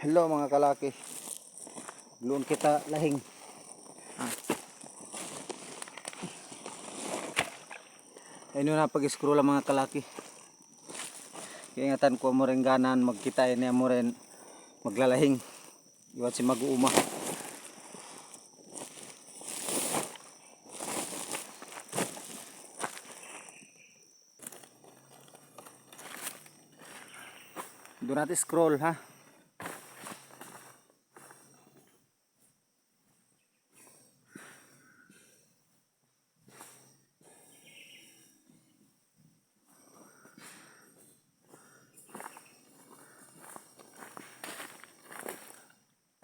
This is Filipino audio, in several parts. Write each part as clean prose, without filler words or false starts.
Hello mga kalaki. Doon kita lahing. Ayun na pag-scroll ang mga kalaki. Ingatan ko mo rin ganan magkita niya mo rin maglalahing. Iwan si mag-uuma. Doon natin scroll ha.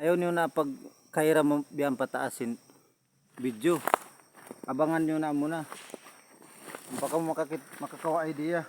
Ayaw nyo na pag kaira mo biyang pataasin video. Abangan nyo na muna. Baka makakawa idea.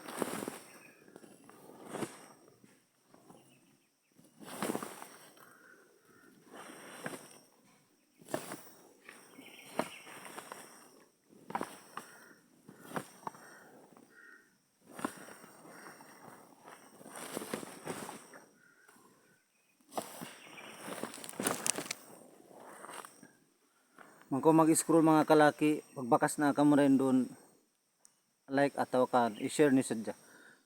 Kung mag-scroll mga kalaki, pagbakas na ka mo rin doon, like ataw ka, i-share ni sadya.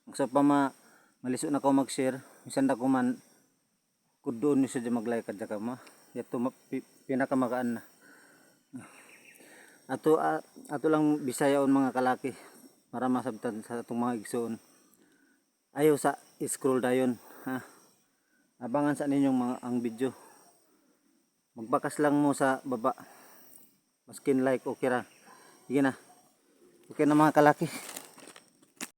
Kung pa maliso na ko mag-share, misan na ko man, kung doon ni sadya mag-like kadya ka ma. Ito pinakamagaan na. Ato lang bisayaon mga kalaki, para masabtan sa itong mga igsoon. Ayaw sa scroll dayon, ha. Abangan sa ninyong ang video. Magbakas lang mo sa baba. Maskin like okay ra. Sige na. Okay na mga kalaki.